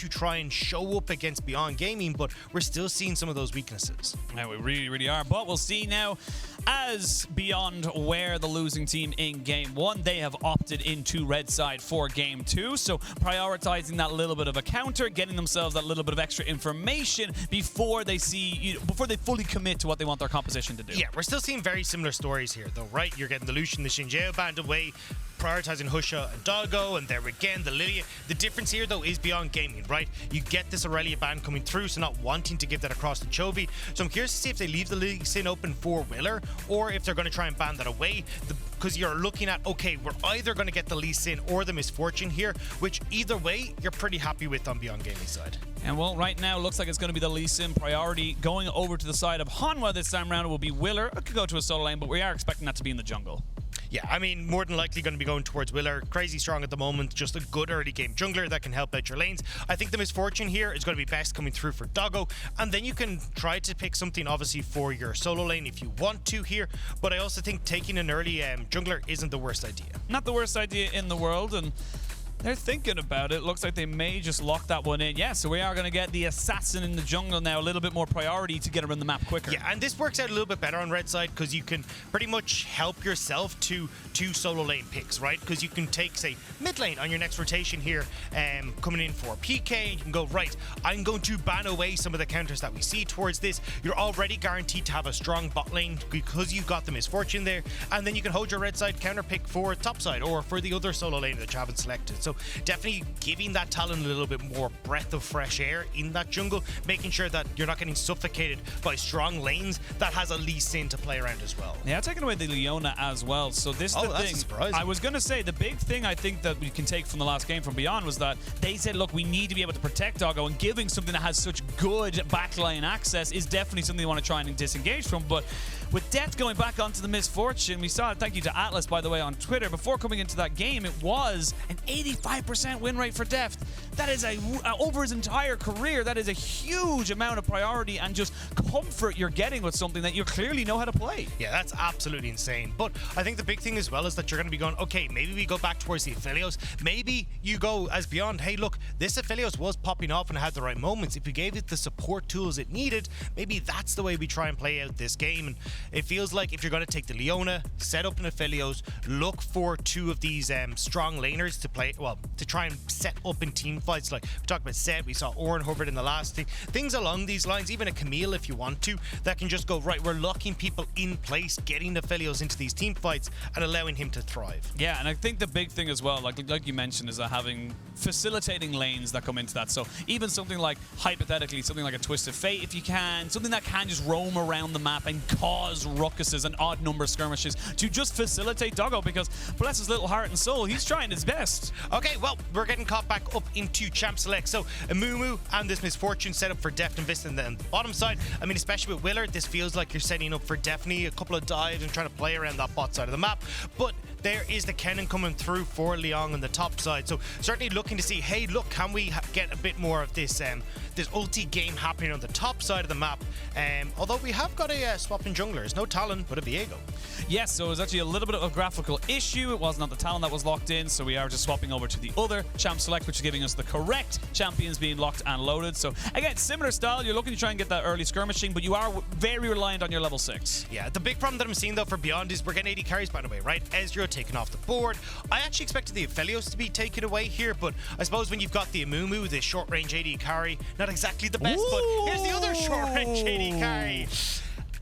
to try and show up against Beyond Gaming, but we're still seeing some of those weaknesses. Yeah, we really are. But we'll see now, as Beyond were the losing team in Game 1, they have opted into red side for Game 2. So prioritizing that little bit of a counter, getting themselves that little bit of extra information before they before they fully commit to what they want their composition to do. Yeah, we're still seeing very similar stories here, though, right? You're getting the Lucian, the Shinjeo band away, prioritizing Husha and Doggo, and there again, the Lilia. The difference here, though, is Beyond Gaming, right? You get this Aurelia ban coming through, so not wanting to give that across to Chovy. So I'm curious to see if they leave the Lee Sin open for Willer, or if they're going to try and ban that away. Because you're looking at, okay, we're either going to get the Lee Sin or the Misfortune here, which either way, you're pretty happy with on Beyond Gaming side. And well, right now, looks like it's going to be the Lee Sin priority. Going over to the side of Hanwha this time around, it will be Willer. It could go to a solo lane, but we are expecting that to be in the jungle. Yeah, I mean, more than likely going to be going towards Willer. Crazy strong at the moment, just a good early game jungler that can help out your lanes. I think the Misfortune here is going to be best coming through for Doggo, and then you can try to pick something obviously for your solo lane if you want to here, but I also think taking an early jungler isn't the worst idea. Not the worst idea in the world, and they're thinking about it. Looks like they may just lock that one in. Yeah, so we are going to get the assassin in the jungle now, a little bit more priority to get around the map quicker. Yeah, and this works out a little bit better on red side because you can pretty much help yourself to 2 solo lane picks, right? Because you can take, say, mid lane on your next rotation here, coming in for PK, and you can go, right, I'm going to ban away some of the counters that we see towards this. You're already guaranteed to have a strong bot lane because you've got the Misfortune there, and then you can hold your red side counter pick for top side or for the other solo lane that you haven't selected. So definitely giving that talent a little bit more breath of fresh air in that jungle, making sure that you're not getting suffocated by strong lanes that has a Lee Sin to play around as well. Yeah, taking away the Leona as well. So this is the thing. Surprising. I was going to say, the big thing I think that we can take from the last game from Beyond was that they said, look, we need to be able to protect Doggo, and giving something that has such good backline access is definitely something they want to try and disengage from. But with Death going back onto the Misfortune, we saw it, thank you to Atlas, by the way, on Twitter, before coming into that game, it was an 85% win rate for Death. That is over his entire career, that is a huge amount of priority and just comfort you're getting with something that you clearly know how to play. Yeah, that's absolutely insane. But I think the big thing as well is that you're going to be going, okay, maybe we go back towards the Aphelios. Maybe you go as Beyond, hey, look, this Aphelios was popping off and had the right moments. If we gave it the support tools it needed, maybe that's the way we try and play out this game. And it feels like if you're going to take the Leona, set up an Aphelios, look for 2 of these strong laners to play, well, to try and set up in team fights. Like we talked about Sed, we saw Oren Hubbard in the last thing. Things along these lines, even a Camille if you want to, that can just go, right, we're locking people in place, getting the Aphelios into these team fights and allowing him to thrive. Yeah, and I think the big thing as well, like you mentioned, is that having facilitating lanes that come into that. So even something like, hypothetically, something like a Twisted Fate, if you can, something that can just roam around the map and cause ruckuses and odd number skirmishes to just facilitate Doggo, because bless his little heart and soul, he's trying his best. Okay, well, we're getting caught back up into Champ Select. So Amumu and this Misfortune set up for Deft and Vista, and then the bottom side, I mean, especially with Willer, this feels like you're setting up for definitely a couple of dives and trying to play around that bot side of the map. But there is the Kennen coming through for Liang on the top side. So certainly looking to see, hey, look, can we get a bit more of this this ulti game happening on the top side of the map? Although we have got a swap in junglers, no Talon, but a Viego. Yes, so it was actually a little bit of a graphical issue. It was not the Talon that was locked in, so we are just swapping over to the other Champ Select, which is giving us the correct champions being locked and loaded. So again, similar style, you're looking to try and get that early skirmishing, but you are very reliant on your level 6. Yeah, the big problem that I'm seeing though for Beyond is we're getting 80 carries, by the way, right? Ezreal taken off the board. I actually expected the Aphelios to be taken away here, but I suppose when you've got the Amumu, the short-range AD carry, not exactly the best, but here's the other short-range AD carry.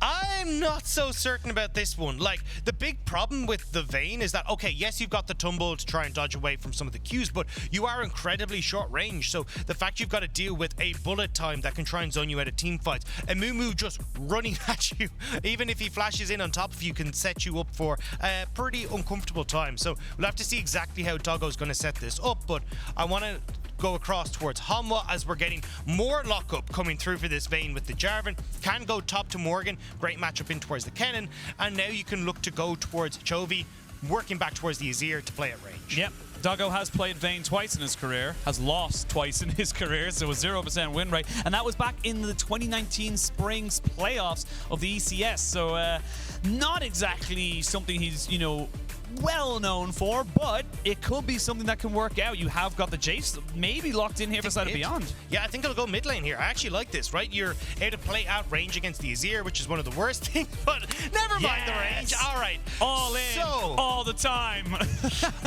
I'm not so certain about this one. Like, the big problem with the Vayne is that, okay, yes, you've got the tumble to try and dodge away from some of the Qs, but you are incredibly short range. So the fact you've got to deal with a bullet time that can try and zone you out of team fights, and Mumu just running at you, even if he flashes in on top of you, can set you up for a pretty uncomfortable time. So we'll have to see exactly how Doggo's going to set this up, but I want to go across towards Hanwha as we're getting more lockup coming through for this Vayne with the Jarvan. Can go top to Morgan, great matchup in towards the Kennen, and now you can look to go towards Chovy, working back towards the Azir to play at range. Yep. Doggo has played Vayne twice in his career, has lost twice in his career, so a 0% win rate, and that was back in the 2019 Springs playoffs of the ECS, so not exactly something he's, you know, well known for, but it could be something that can work out. You have got the Jace maybe locked in here for the side of Beyond. Yeah, I think it'll go mid lane here. I actually like this, right? You're able to play out range against the Azir, which is one of the worst things, but never mind the range. All right. All in, all the time.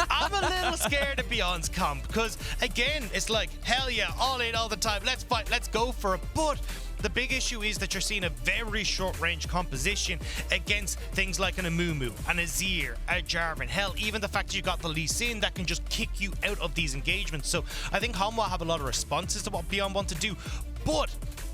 I'm a little scared of Beyond's comp because, again, it's like, hell yeah, all in all the time. Let's fight. Let's go for it. But the big issue is that you're seeing a very short-range composition against things like an Amumu, an Azir, a Jarvan. Hell, even the fact that you got the Lee Sin that can just kick you out of these engagements. So I think Hanwha have a lot of responses to what Beyond want to do. But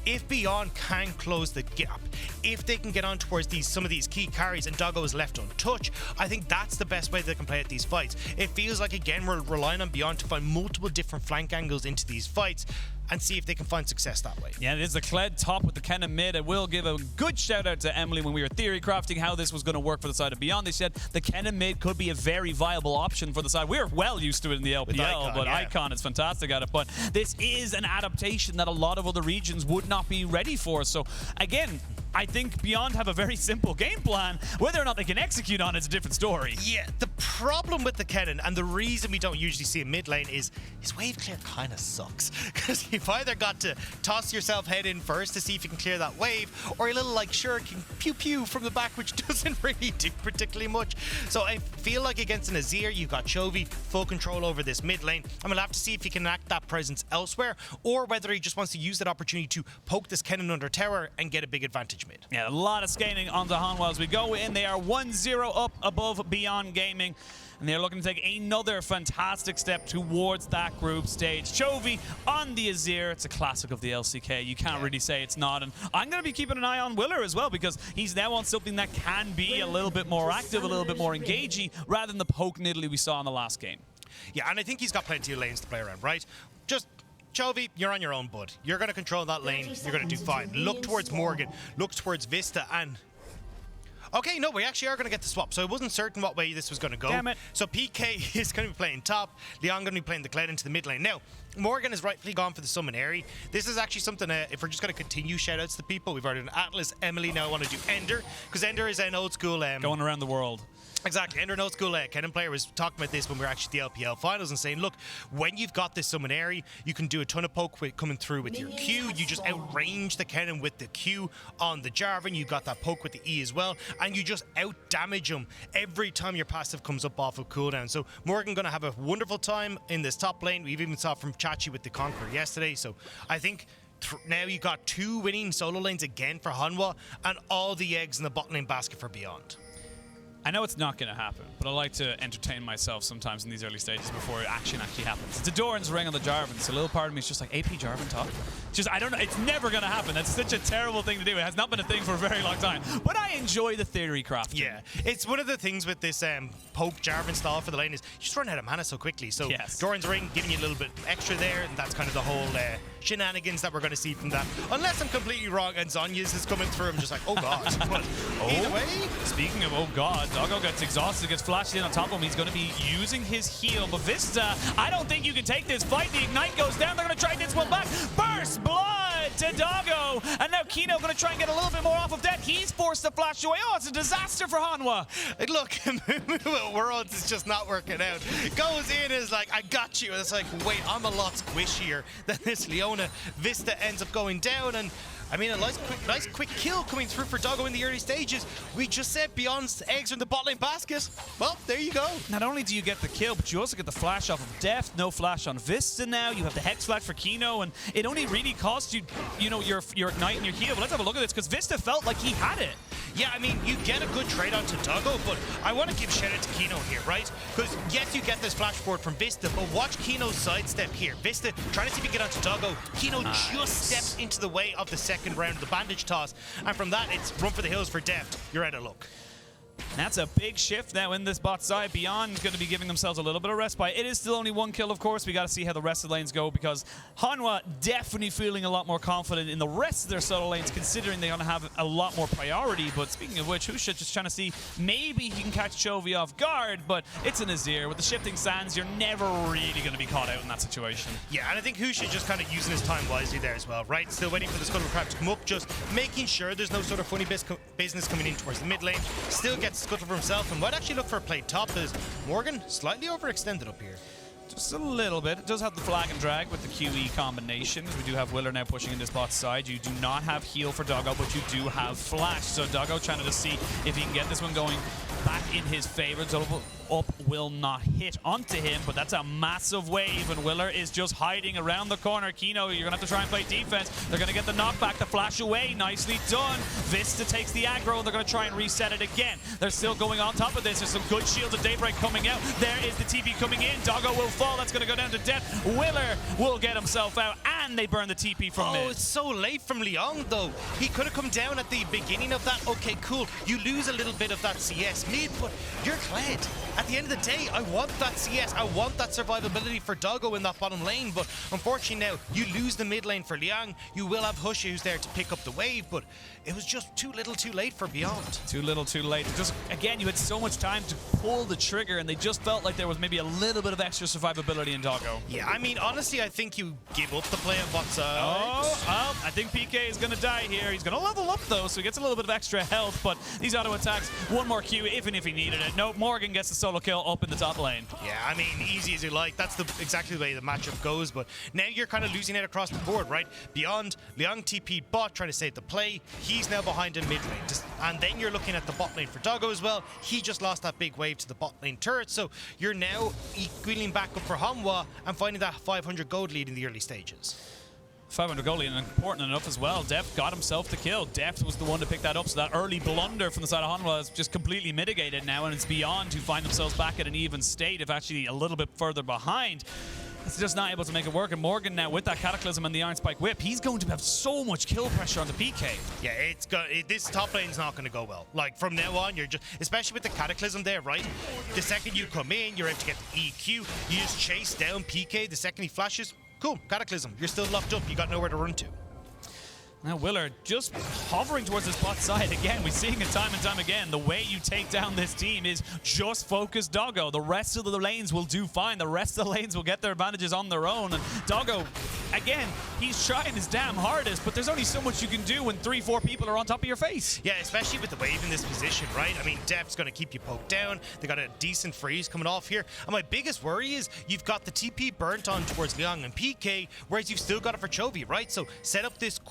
if Beyond can close the gap, if they can get on towards some of these key carries and Doggo is left untouched, I think that's the best way they can play at these fights. It feels like, again, we're relying on Beyond to find multiple different flank angles into these fights and see if they can find success that way. Yeah, it is the Kled top with the Kennen mid. I will give a good shout out to Emily when we were theory crafting how this was going to work for the side of Beyond. They said the Kennen mid could be a very viable option for the side. We're well used to it in the LPL, Icon, but yeah. Icon is fantastic at it. But this is an adaptation that a lot of other regions would not be ready for. So again, I think Beyond have a very simple game plan. Whether or not they can execute on it's a different story. Yeah, the problem with the Kennen, and the reason we don't usually see a mid lane, is his wave clear kind of sucks. Because you've either got to toss yourself head in first to see if you can clear that wave, or a little like Shuriken pew-pew from the back, which doesn't really do particularly much. So I feel like against an Azir, you've got Chovy, full control over this mid lane, and we'll have to see if he can act that presence elsewhere, or whether he just wants to use that opportunity to poke this Kennen under tower and get a big advantage mid. Yeah, a lot of scaling onto Hanwha as we go in. They are 1-0 up above Beyond Gaming, and they're looking to take another fantastic step towards that group stage. Chovy on the Azir. It's a classic of the LCK. You can't really say it's not. And I'm going to be keeping an eye on Willer as well, because he's now on something that can be a little bit more active, a little bit more engaging, rather than the poke niddly we saw in the last game. Yeah, and I think he's got plenty of lanes to play around, right? Just Chovy, you're on your own, bud. You're going to control that lane. You're going to do fine. Look towards Morgan. Look towards Vista. And okay, no, we actually are going to get the swap. So I wasn't certain what way this was going to go. Damn it. So PK is going to be playing top. Leon going to be playing the Kled into the mid lane. Now, Morgan has rightfully gone for the Summon Airy. This is actually something, if we're just going to continue shout-outs to people, we've already done Atlas, Emily, now I want to do Ender, because Ender is an old school... going around the world. Exactly. Ender, an old school Kennen player, was talking about this when we were actually at the LPL finals and saying, look, when you've got this Summon Airy, you can do a ton of poke coming through with your Q. You just outrange the Kennen with the Q on the Jarvan. You got that poke with the E as well, and you just out-damage him every time your passive comes up off of cooldown. So Morgan going to have a wonderful time in this top lane. We've even saw from Chachi with the Conqueror yesterday. So I think now you got 2 winning solo lanes again for Hanwha, and all the eggs in the bot lane basket for Beyond. I know it's not going to happen, but I like to entertain myself sometimes in these early stages before action actually happens. It's a Doran's ring on the Jarvan, so a little part of me is just like, AP Jarvan top? Just, I don't know, it's never going to happen. That's such a terrible thing to do. It has not been a thing for a very long time. But I enjoy the theory crafting. Yeah, it's one of the things with this poke Jarvan style for the lane is you just run out of mana so quickly. So yes. Doran's ring giving you a little bit extra there, and that's kind of the whole shenanigans that we're going to see from that. Unless I'm completely wrong and Zonya's is coming through, I'm just like, oh god. But either way. Speaking of oh god, Doggo gets exhausted, gets flashed in on top of him. He's going to be using his heal. But Vista, I don't think you can take this fight. The Ignite goes down. They're going to try this one back. Burst blood to Doggo. And now Kino going to try and get a little bit more off of that. He's forced to flash away. Oh, it's a disaster for Hanwha. Look, Worlds is just not working out. Goes in is like, I got you. And it's like, wait, I'm a lot squishier than this Leona. Vista ends up going down, and I mean, a nice quick kill coming through for Doggo in the early stages. We just said Beyond's eggs are in the bot lane basket. Well, there you go. Not only do you get the kill, but you also get the flash off of Deft. No flash on Vista now. You have the Hex flash for Kino, and it only really costs you, your Ignite and your heal. But let's have a look at this, because Vista felt like he had it. Yeah, I mean, you get a good trade onto Doggo, but I want to give shout out to Kino here, right? Because yes, you get this flash forward from Vista, but watch Kino's sidestep here. Vista trying to see if he can get onto Doggo. Kino just steps into the way of the second round of the bandage toss, and from that, it's run for the hills for Deft. You're out of luck. That's a big shift now in this bot side. Beyond going to be giving themselves a little bit of respite. It is still only 1 kill, of course. We got to see how the rest of the lanes go, because Hanwha definitely feeling a lot more confident in the rest of their solo lanes, considering they're going to have a lot more priority. But speaking of which, Husha just trying to see maybe he can catch Chovy off guard, but it's an Azir. With the shifting sands, you're never really going to be caught out in that situation. Yeah, and I think Husha just kind of using his time wisely there as well, right? Still waiting for the Scuttle Crab to come up, just making sure there's no sort of funny business coming in towards the mid lane. Still gets scuttle for himself and might actually look for a play top as Morgan slightly overextended up here. Just a little bit. It does have the flag and drag with the QE combinations. We do have Willer now pushing in this bot side. You do not have heal for Doggo, but you do have flash. So Doggo trying to just see if he can get this one going back in his favor. Double up will not hit onto him, but that's a massive wave, and Willer is just hiding around the corner. Kino, you're going to have to try and play defense. They're going to get the knockback, the flash away. Nicely done. Vista takes the aggro, and they're going to try and reset it again. They're still going on top of this. There's some good shields of Daybreak coming out. There is the TP coming in. Doggo will fall. That's going to go down to death. Willer will get himself out, and they burn the TP from mid. Oh, it's so late from Leon, though. He could have come down at the beginning of that. Okay, cool. You lose a little bit of that CS mid, but you're Kled. At the end of the day, I want that CS. I want that survivability for Doggo in that bottom lane, but unfortunately now, you lose the mid lane for Liang. You will have Hush who's there to pick up the wave, but it was just too little too late for Beyond. Too little too late. Just, again, you had so much time to pull the trigger, and they just felt like there was maybe a little bit of extra survivability in Doggo. Yeah, I mean, honestly, I think you give up the play on bot side. Oh, I think PK is going to die here. He's going to level up, though, so he gets a little bit of extra health, but these auto attacks, one more Q, even if he needed it. No, Morgan gets the solo kill up in the top lane. Yeah, I mean, easy as you like. That's exactly the way the matchup goes, but now you're kind of losing it across the board, right? Beyond, Liang TP'd bot, trying to save the play. He's now behind in mid lane. And then you're looking at the bot lane for Doggo as well. He just lost that big wave to the bot lane turret, so you're now wheeling back up for Hanwha and finding that 500 gold lead in the early stages. 500 goalie, and important enough as well. Deft got himself the kill. Deft was the one to pick that up, so that early blunder from the side of Hanwha is just completely mitigated now, and it's Beyond who find themselves back at an even state, if actually a little bit further behind. It's just not able to make it work, and Morgan now with that Cataclysm and the Iron Spike Whip, he's going to have so much kill pressure on the PK. Yeah, this top lane's not going to go well. Like, from now on, you're just, especially with the Cataclysm there, right? The second you come in, you're able to get the EQ. You just chase down PK. The second he flashes, cool, Cataclysm. You're still locked up. You got nowhere to run to. Now Willer just hovering towards this bot side. Again, we're seeing it time and time again. The way you take down this team is just focus Doggo. The rest of the lanes will do fine. The rest of the lanes will get their advantages on their own. And Doggo, again, he's trying his damn hardest, but there's only so much you can do when 3-4 people are on top of your face. Yeah, especially with the wave in this position, right? I mean, Deft's going to keep you poked down. They got a decent freeze coming off here. And my biggest worry is you've got the TP burnt on towards Liang and PK, whereas you've still got it for Chovy, right? So set up this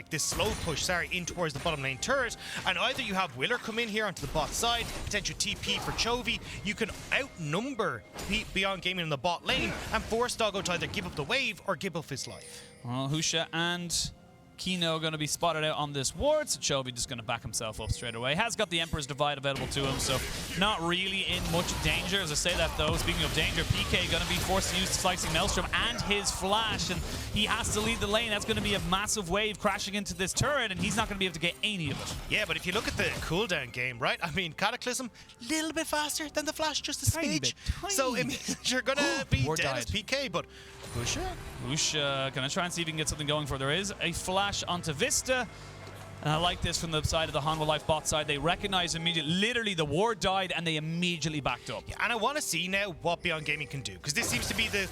this slow push, in towards the bottom lane turret, and either you have Willer come in here onto the bot side, potential TP for Chovy. You can outnumber Beyond Gaming in the bot lane and force Doggo to either give up the wave or give up his life. Well, Husha and Kino going to be spotted out on this ward, so Chovy just going to back himself up straight away. Has got the Emperor's Divide available to him, so not really in much danger. As I say that, though, speaking of danger, PK going to be forced to use Slicing Maelstrom and his flash, and he has to lead the lane. That's going to be a massive wave crashing into this turret, and he's not going to be able to get any of it. Yeah, but if you look at the cooldown game, right? I mean, Cataclysm, a little bit faster than the flash, just a smidge. So it means you're going to be dead as PK, but Husha going to try and see if he can get something going for. There is a flash onto Vista. And I like this from the side of the Hanwha Life bot side. They recognize immediately. Literally, the ward died, and they immediately backed up. Yeah, and I want to see now what Beyond Gaming can do, because this seems to be the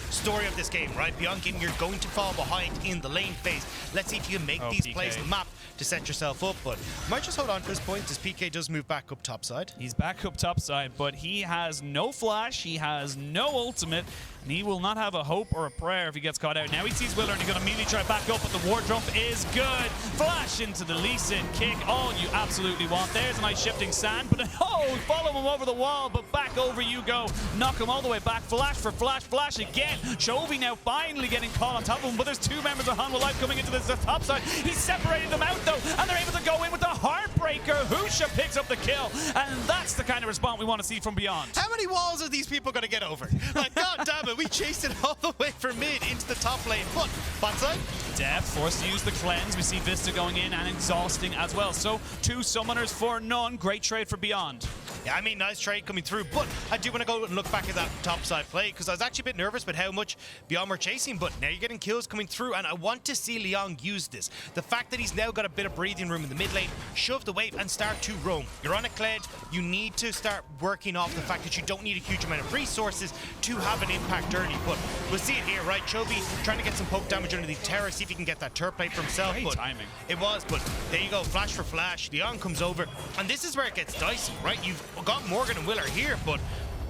story of this game, right? Beyond Gaming, you're going to fall behind in the lane phase. Let's see if you can make these plays on the map to set yourself up, but might just hold on to this point as PK does move back up top side. He's back up top side, but he has no flash, he has no ultimate, and he will not have a hope or a prayer if he gets caught out. Now he sees Willer, and he's going to immediately try back up, but the ward jump is good. Flash into the Lee Sin kick, all you absolutely want. There's a nice shifting sand, but follow him over the wall, but back over you go. Knock him all the way back. Flash for flash, flash again. Chovy now finally getting caught on top of him, but there's two members of Hanwha Life coming into the top side. He's separated them out, though, and they're able to go in with the Heartbreaker. Husha picks up the kill, and that's the kind of response we want to see from Beyond. How many walls are these people going to get over? Like, god damn it, we chased it all the way from mid into the top lane. But, bot side? Def forced to use the cleanse. We see Vista going in and exhausting as well. So, 2 summoners for none. Great trade for Beyond. Yeah, I mean, nice trade coming through, but I do want to go and look back at that topside play because I was actually a bit nervous about how much Beyond were chasing, but now you're getting kills coming through, and I want to see Liang use this. The fact that he's now got a bit of breathing room in the mid lane, shove the wave and start to roam. You're on a Kled, you need to start working off the fact that you don't need a huge amount of resources to have an impact early, but we'll see it here, right? Chovy trying to get some poke damage under the terror, see if he can get that turret plate for himself. Great but timing. It was, but there you go, flash for flash. Liang comes over, and this is where it gets dicey, right? You've got Morgan and Willer here, but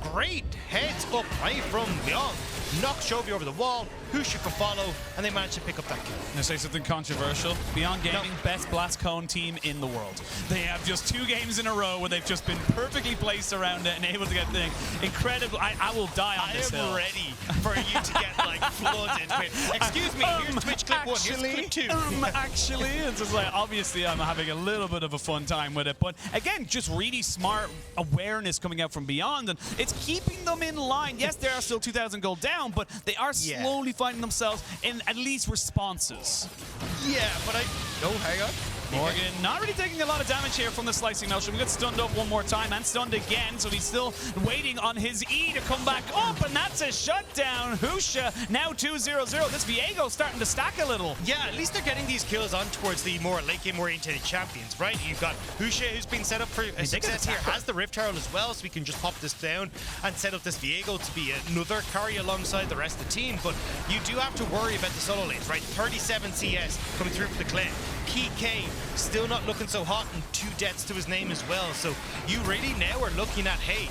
great heads up play from Liang. Knocks Chovy over the wall, Husha can follow, and they manage to pick up that kill. I'm gonna say something controversial. Beyond Gaming, best blast cone team in the world. They have just 2 games in a row where they've just been perfectly placed around it and able to get things incredible. I will die on this hill. I am ready for you to get like flooded with, excuse me, here's Twitch clip 1, here's clip 2. Actually, it's just like, obviously I'm having a little bit of a fun time with it, but again, just really smart awareness coming out from Beyond, and it's keeping them in line. Yes, there are still 2,000 gold down, but they are slowly finding themselves in at least responses. Yeah, but oh, hang on. Morgan not really taking a lot of damage here from the slicing motion. We got stunned up one more time and stunned again, so he's still waiting on his E to come back up, and that's a shutdown. Husha now 2-0-0. This Viego starting to stack a little. Yeah, at least they're getting these kills on towards the more late game oriented champions, right? You've got Husha, who's been set up for success here, has the Rift Herald as well, so we can just pop this down and set up this Viego to be another carry alongside the rest of the team. But you do have to worry about the solo lanes, right? 37 CS coming through for the Kled. PK still not looking so hot, and 2 deaths to his name as well. So you really now are looking at, hey,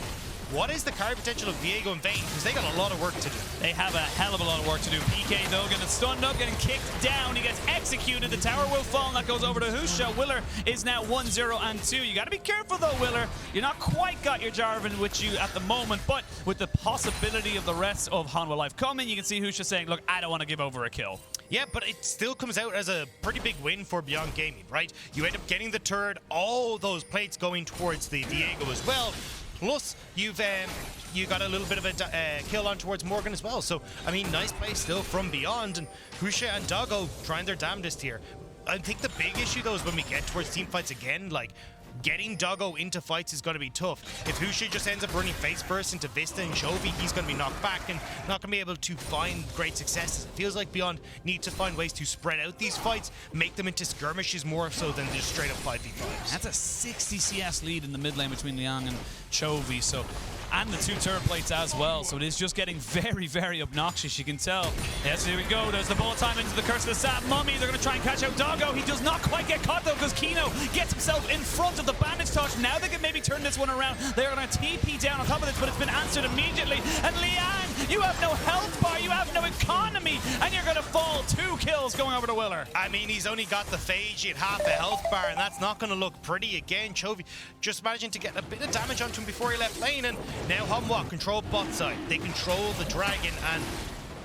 what is the carry potential of Viego and Vayne? Because they got a lot of work to do. They have a hell of a lot of work to do. PK, though, getting stunned up, getting kicked down. He gets executed. The tower will fall, and that goes over to Husha. Willer is now 1-0-2. You got to be careful, though, Willer. You're not quite got your Jarvan with you at the moment, but with the possibility of the rest of Hanwha Life coming, you can see Husha saying, look, I don't want to give over a kill. Yeah, but it still comes out as a pretty big win for Beyond Gaming, right? You end up getting the turret, all those plates going towards the Viego as well. Plus, you got a little bit of a kill on towards Morgan as well. So, I mean, nice play still from Beyond. And Husha and Doggo trying their damnedest here. I think the big issue, though, is when we get towards team fights again, like, getting Doggo into fights is going to be tough. If Husha just ends up running face first into Vista and Chovy, he's going to be knocked back and not going to be able to find great successes. It feels like Beyond need to find ways to spread out these fights, make them into skirmishes more so than just straight up 5v5s. That's a 60 CS lead in the mid lane between Liang and Chovy, so, and the 2 turret plates as well, so it is just getting very, very obnoxious, you can tell. Yes, here we go, there's the bullet time into the Curse of the Sad Mummy. They're going to try and catch out Doggo. He does not quite get caught, though, because Kino gets himself in front of the bandage touch. Now they can maybe turn this one around. They're going to TP down on top of this, but it's been answered immediately. And Liang, you have no health bar, you have no economy, and you're going to fall. 2 kills going over to Willer. I mean, he's only got the phage, he had half a health bar, and that's not going to look pretty again. Chovy just managing to get a bit of damage onto him before he left lane, and now Hanwha control bot side. They control the dragon, and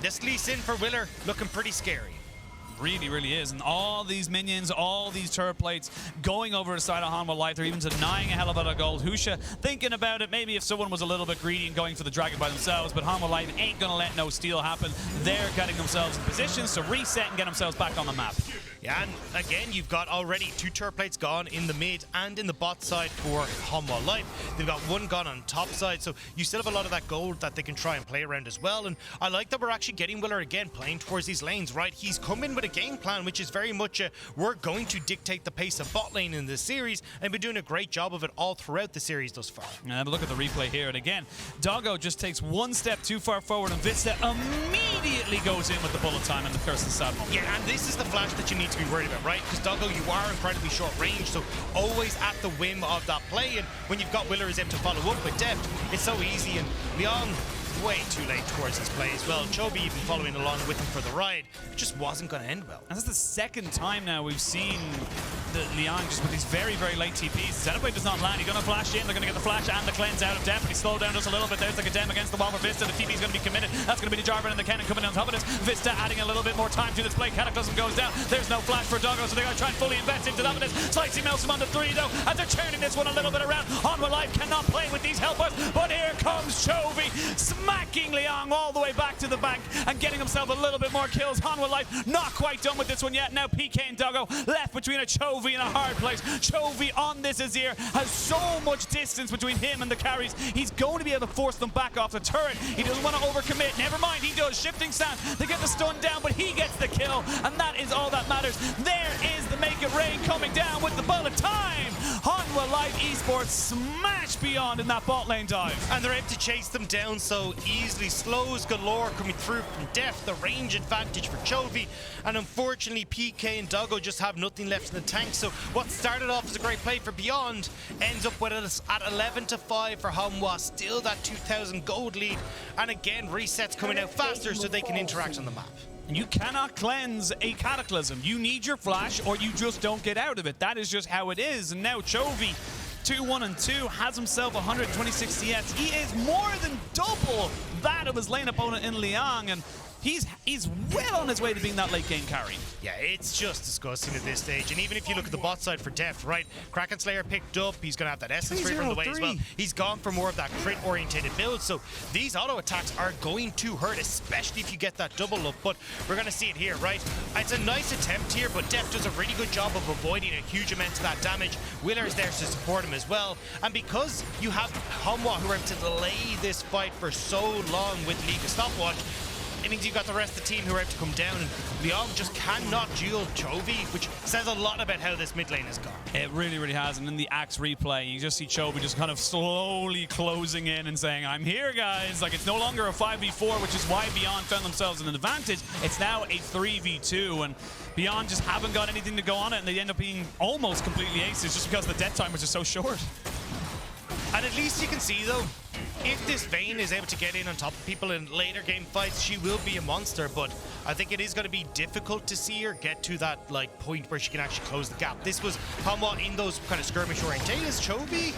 this Lee Sin for Willer looking pretty scary. Really, really is. And all these minions, all these turret plates going over the side of Hanwha Life. They're even denying a hell of a lot of gold. Husha thinking about it. Maybe if someone was a little bit greedy and going for the dragon by themselves, but Hanwha Life ain't going to let no steal happen. They're getting themselves in positions to reset and get themselves back on the map. Yeah, and again, you've got already 2 turret plates gone in the mid and in the bot side for Hanwha Life. They've got 1 gone on top side, so you still have a lot of that gold that they can try and play around as well. And I like that we're actually getting Willer again playing towards these lanes, right? He's come in with a game plan, which is very much we're going to dictate the pace of bot lane in this series, and been doing a great job of it all throughout the series thus far. And have a look at the replay here, and again, Doggo just takes 1 step too far forward, and Vista immediately goes in with the bullet time and the Curse of the Sad Mummy. Yeah, and this is the flash that you need to be worried about, right? Because Doggo, you are incredibly short range, so always at the whim of that play, and when you've got Willer is able to follow up with depth, it's so easy. And Leon way too late towards his play as well. Chovy even following along with him for the ride. It just wasn't going to end well. And that's the second time now we've seen the Liang just with these very, very late TPs. The setup does not land. He's going to flash in. They're going to get the flash and the cleanse out of depth. He slowed down just a little bit. There's the Kadem against the wall for Vista. The TP is going to be committed. That's going to be the Jarvan and the Cannon coming on top of this. Vista adding a little bit more time to this play. Cataclysm goes down. There's no flash for Doggo, so they're going to try and fully invest into that. Slicey melts him on the 3 though, and they're turning this one a little bit around. Hanwha Life cannot play with these helpers, but here comes Chovy. smacking Liang all the way back to the bank and getting himself a little bit more kills. Hanwha Life not quite done with this one yet. Now PK and Doggo left between a Chovy and a hard place. Chovy on this Azir has so much distance between him and the carries. He's going to be able to force them back off the turret. He doesn't want to overcommit. Never mind, he does. Shifting stance to get the stun down, but he gets the kill, and that is all that matters. There is the Make It Rain coming down with the bullet time. Hanwha Life Esports smash Beyond in that bot lane dive. And they're able to chase them down so easily. Slows galore coming through from Deft, the range advantage for Chovy, and unfortunately PK and Doggo just have nothing left in the tank. So what started off as a great play for Beyond ends up with us at 11-5 for Hanwha. Still that 2,000 gold lead, and again resets coming out faster so they can interact on the map. You cannot cleanse a Cataclysm. You need your flash or you just don't get out of it. That is just how it is. And now Chovy, 2-1-2, has himself 126 CS. He is more than double that of his lane opponent in Liang, and he's well on his way to being that late game carry. Yeah, it's just disgusting at this stage. And even if you look at the bot side for Deft, right? Kraken Slayer picked up. He's going to have that Essence Ray from the way as well. He's gone for more of that crit-orientated build. So these auto attacks are going to hurt, especially if you get that double up. But we're going to see it here, right? It's a nice attempt here, but Deft does a really good job of avoiding a huge amount of that damage. Willer's there to support him as well. And because you have Hanwha who are able to delay this fight for so long with League of Stopwatch, it means you've got the rest of the team who are able to come down, and Liang just cannot duel Chovy, which says a lot about how this mid lane has gone. It really, really has. And in the Axe replay, you just see Chovy just kind of slowly closing in and saying, I'm here, guys. Like, it's no longer a 5v4, which is why Beyond found themselves in an advantage. It's now a 3v2, and Beyond just haven't got anything to go on it, and they end up being almost completely aces just because the death time was just so short. And at least you can see, though, if this Vayne is able to get in on top of people in later game fights, she will be a monster, but I think it is going to be difficult to see her get to that like point where she can actually close the gap. This was Hanwha in those kind of skirmish orientations. Chovy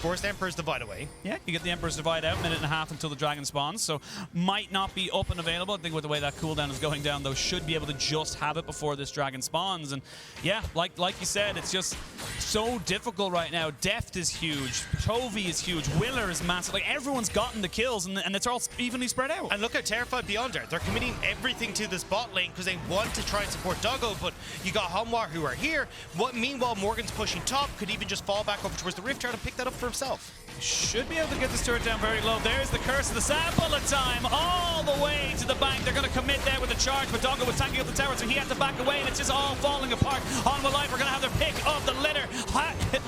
forced Emperor's Divide away. Yeah, you get the Emperor's Divide out, minute and a half until the Dragon spawns, so might not be up and available. I think with the way that cooldown is going down, though, should be able to just have it before this Dragon spawns. And yeah, like you said, it's just so difficult right now. Deft is huge, Chovy is huge, Willer is massive. Like, everyone's gotten the kills, and it's all evenly spread out. And look how terrified Beyond are. They're committing everything to this bot lane because they want to try and support Doggo, but you got Hanwha who are here. Meanwhile, Morgan's pushing top, could even just fall back over towards the Rift Tower and pick that up for himself. Should be able to get this turret down very low. There's the curse of the sand. Bullet time all the way to the bank. They're going to commit there with a charge, but Doggo was tanking up the tower, so he had to back away, and it's just all falling apart. Hanwha Life are going to have their pick of the litter.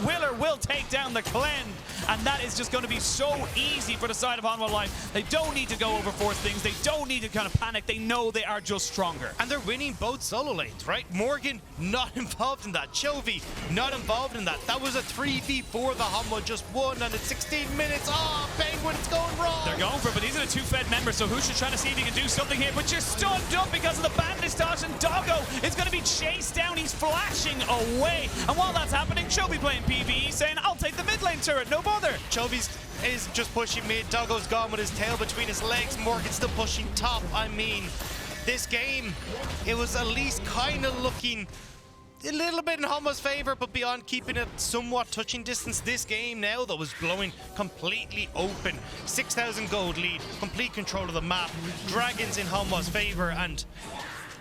Willer will take down the Clend, and that is just going to be so easy for the side of Hanwha Life. They don't need to go overforce things. They don't need to kind of panic. They know they are just stronger. And they're winning both solo lanes, right? Morgan not involved in that. Chovy not involved in that. That was a 3v4 the Hanwha just won, and it's 16 minutes. Oh, Penguin, it's going wrong. They're going for it, but these are the two Fed members, so Husha trying to see if he can do something here, but you're stunned up because of the bandage toss, and Doggo is going to be chased down. He's flashing away, and while that's happening, Chovy playing PvE, saying, I'll take the mid lane turret, no bother. Chovy's is just pushing mid. Doggo's gone with his tail between his legs. Morgan's still pushing top. I mean, this game, it was at least kind of looking a little bit in Hanwha's favor, but Beyond keeping it somewhat touching distance. This game now, though, was blowing completely open. 6,000 gold lead, complete control of the map. Dragons in Hanwha's favor, and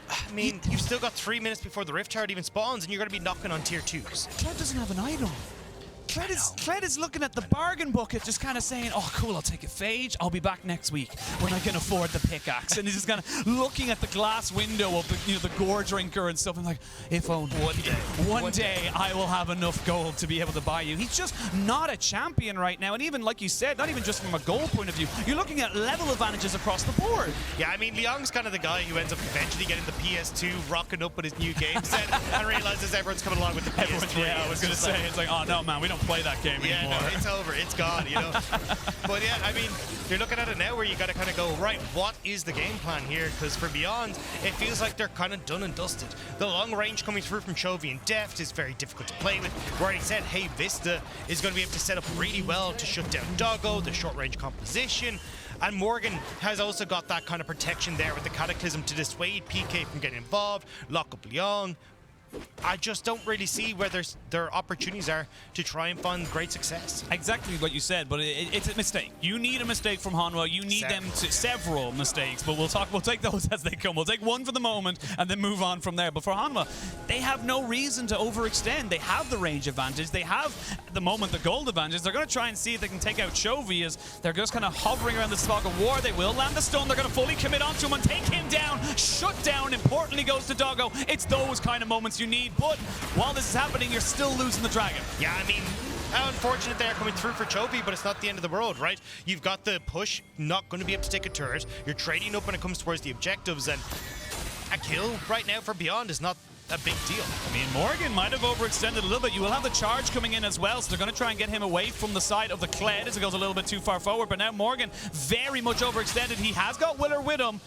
I mean, you've still got 3 minutes before the Rift Tower even spawns, and you're going to be knocking on tier 2s. Kled doesn't have an item. Kled is looking at the bargain bucket, just kind of saying, oh, cool, I'll take a Phage. I'll be back next week when I can afford the pickaxe. And he's just kind of looking at the glass window of the, the gore drinker and stuff, and like, if only one day I will have enough gold to be able to buy you. He's just not a champion right now. And even, like you said, not even just from a gold point of view, you're looking at level advantages across the board. Yeah, I mean, Liang's kind of the guy who ends up eventually getting the PS2, rocking up with his new game set, and realizes everyone's coming along with the PS3. Yeah, I was going to say, it's like, oh, no, man, we don't play that game anymore. Yeah, no, it's over. It's gone, you know. But yeah, I mean, you're looking at it now where you got to kind of go, right, what is the game plan here? Because for Beyond, it feels like they're kind of done and dusted. The long range coming through from Chovy and Deft is very difficult to play with. We already said, hey, Vista is going to be able to set up really well to shut down Doggo, the short range composition. And Morgan has also got that kind of protection there with the Cataclysm to dissuade PK from getting involved, lock up Liang. I just don't really see where their opportunities are to try and find great success. Exactly what you said, but it's a mistake. You need a mistake from Hanwha. You need them to several mistakes, but we'll take those as they come. We'll take one for the moment and then move on from there. But for Hanwha, they have no reason to overextend. They have the range advantage. They have, at the moment, the gold advantage. They're going to try and see if they can take out Chovy as they're just kind of hovering around the spot of war. They will land the stun. They're going to fully commit onto him and take him down. Shut down, importantly, goes to Doggo. It's those kind of moments you need. But while this is happening, you're still losing the dragon. Yeah, I mean, how unfortunate they are coming through for Chovy, but it's not the end of the world, right? You've got the push, not going to be able to take a turret. You're trading up when it comes towards the objectives, and a kill right now for Beyond is not a big deal. I mean, Morgan might have overextended a little bit. You will have the charge coming in as well, so they're going to try and get him away from the side of the Kled as it goes a little bit too far forward. But now Morgan very much overextended. He has got Willer with him.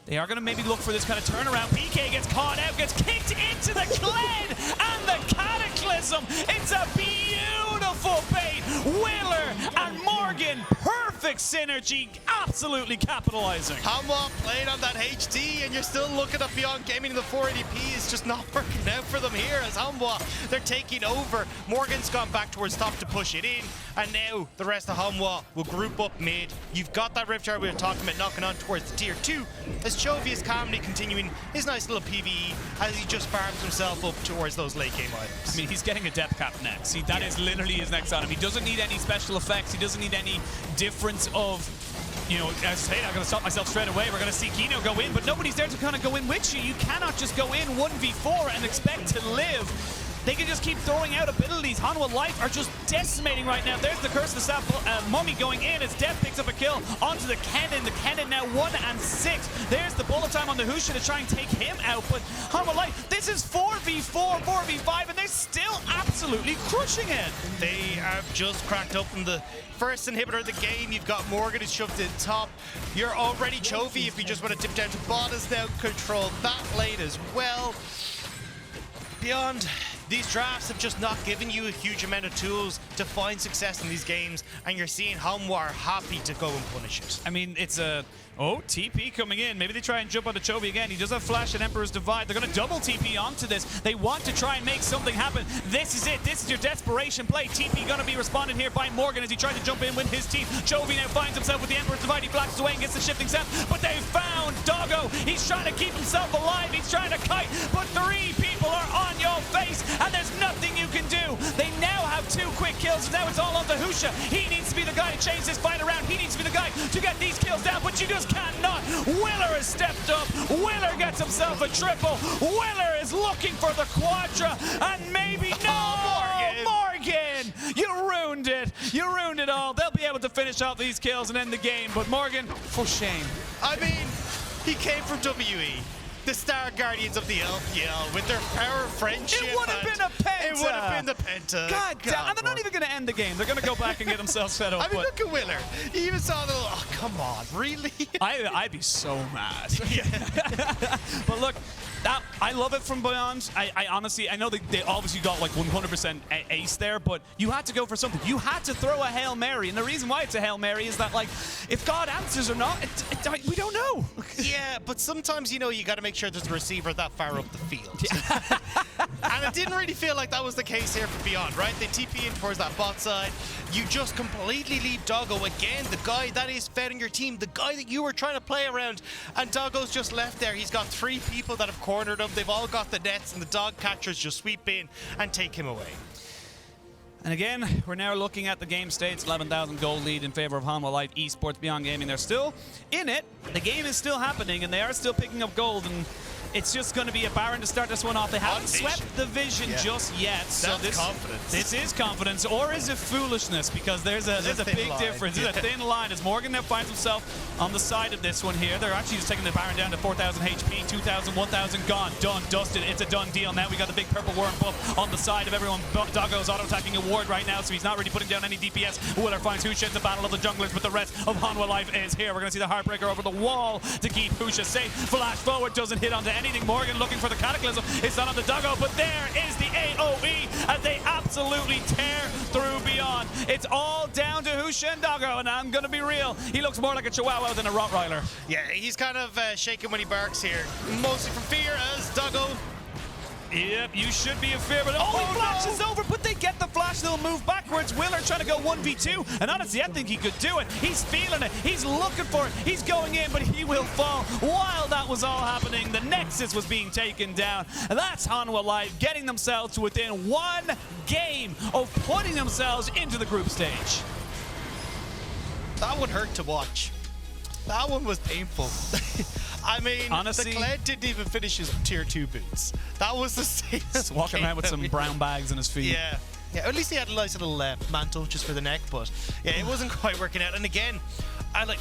They are going to maybe look for this kind of turnaround. PK gets caught out, gets kicked into the Kled, and the Cataclysm. It's a beautiful bait. Willer and Morgan, perfect synergy, absolutely capitalizing. Hanwha playing on that HD, and you're still looking at Beyond Gaming. The 480p is just not working out for them here as Hanwha, they're taking over. Morgan's gone back towards top to push it in, and now the rest of Hanwha will group up mid. You've got that Rift Jar we were talking about knocking on towards the tier 2, as Chovy is calmly continuing his nice little PvE as he just farms himself up towards those late game items. I mean, he's getting a depth cap next. See, that is literally his next item. He doesn't need any special effects. He doesn't need any difference of, you know, as I say, I'm going to stop myself straight away. We're going to see Kino go in, but nobody's there to kind of go in with you. You cannot just go in 1v4 and expect to live. They can just keep throwing out abilities. Hanwha Life are just decimating right now. There's the Curse of the Sap Mummy going in as Death picks up a kill onto the Kennen. The Kennen now 1 and 6. There's the bullet time on the Husha to try and take him out. But Hanwha Life, this is 4v4, 4v5, and they're still absolutely crushing it. They have just cracked open the first inhibitor of the game. You've got Morgan who's shoved in top. You're already Chovy if you just want to dip down to bot has now controlled that lane as well. Beyond, these drafts have just not given you a huge amount of tools to find success in these games, and you're seeing Hanwha are happy to go and punish it. I mean, it's a... Oh, TP coming in. Maybe they try and jump onto Chovy again. He does have Flash and Emperor's Divide. They're going to double TP onto this. They want to try and make something happen. This is it. This is your desperation play. TP going to be responded here by Morgan as he tries to jump in with his team. Chovy now finds himself with the Emperor's Divide. He flashes away and gets the shifting sap. But they found Doggo. He's trying to keep himself alive. He's trying to kite. But 3 people are on your face, and there's nothing you can do. They now have 2 quick kills. Now it's all on the Husha. He needs to be the guy to change this fight around. He needs to be the guy to get these kills down, but you just cannot. Willer has stepped up. Willer gets himself a triple. Willer is looking for the quadra, and maybe Morgan, you ruined it. You ruined it all. They'll be able to finish off these kills and end the game, but Morgan, for shame. I mean, he came from WE. The Star Guardians of the LPL with their power of friendship. It would have been a penta. It would have been the penta. God damn. And they're not even going to end the game. They're going to go back and get themselves fed up. I mean, look at Willer. He even saw the... Oh, come on. Really? I'd be so mad. But look, I love it from Beyond. I honestly, I know they obviously got like 100% ace there, but you had to go for something. You had to throw a Hail Mary. And the reason why it's a Hail Mary is that, like, if God answers or not, we don't know. Yeah, but sometimes, you know, you got to make sure there's a receiver that far up the field. And it didn't really feel like that was the case here for Beyond, right? They TP in towards that bot side. You just completely leave Doggo again, the guy that is fed on your team, the guy that you were trying to play around, and Doggo's just left there. He's got 3 people that have cornered him. They've all got the nets, and the dog catchers just sweep in and take him away. And again, we're now looking at the game states. 11,000 gold lead in favor of Hanwha Life Esports Beyond Gaming. They're still in it. The game is still happening, and they are still picking up gold. And it's just going to be a Baron to start this one off. They haven't swept the vision just yet. So this confidence. This is confidence, or is it foolishness? Because there's a big difference. There's a thin line as Morgan now finds himself on the side of this one here. They're actually just taking the Baron down to 4,000 HP, 2,000, 1,000 gone, done, dusted. It's a done deal. Now we got the big purple worm buff on the side of everyone. Doggo's auto-attacking a ward right now, so he's not really putting down any DPS. Willer finds Husha in the battle of the junglers, but the rest of Hanwha Life is here. We're going to see the Heartbreaker over the wall to keep Husha safe. Flash forward doesn't hit onto anything. Morgan looking for the Cataclysm. It's not on the Doggo, but there is the AoE as they absolutely tear through Beyond. It's all down to Husha and Doggo, and I'm going to be real. He looks more like a Chihuahua than a Rottweiler. Yeah, he's kind of shaking when he barks here. Mostly from fear as Doggo Yep, you should be a fear, but he flashes over, but they get the flash, they'll move backwards. Willer trying to go 1v2, and honestly, I think he could do it. He's feeling it, he's looking for it, he's going in, but he will fall. While that was all happening, the Nexus was being taken down. That's Hanwha Live getting themselves to within one game of putting themselves into the group stage. That one hurt to watch. That one was painful. I mean, honestly, the Kled didn't even finish his tier 2 boots. That was the same. Just walking around with some brown bags in his feet. Yeah. Yeah, at least he had a nice little mantle just for the neck, but yeah, it wasn't quite working out. And again, I like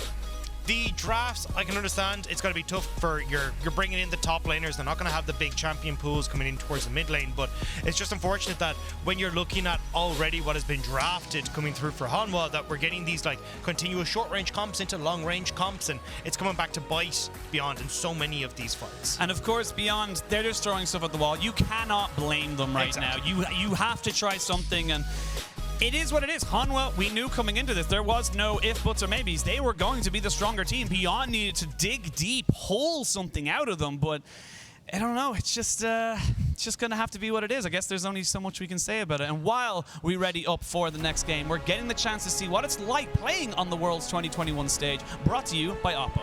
the drafts. I can understand it's going to be tough for you're bringing in the top laners. They're not going to have the big champion pools coming in towards the mid lane, but it's just unfortunate that when you're looking at already what has been drafted coming through for Hanwha, that we're getting these like continuous short range comps into long range comps, and it's coming back to bite Beyond in so many of these fights. And of course, Beyond, they're just throwing stuff at the wall. You cannot blame them right now. You have to try something, and it is what it is. Hanwha, we knew coming into this, there was no if, buts, or maybes. They were going to be the stronger team. Beyond needed to dig deep, pull something out of them, but I don't know. It's just going to have to be what it is. I guess there's only so much we can say about it. And while we ready up for the next game, we're getting the chance to see what it's like playing on the World's 2021 stage, brought to you by Oppo.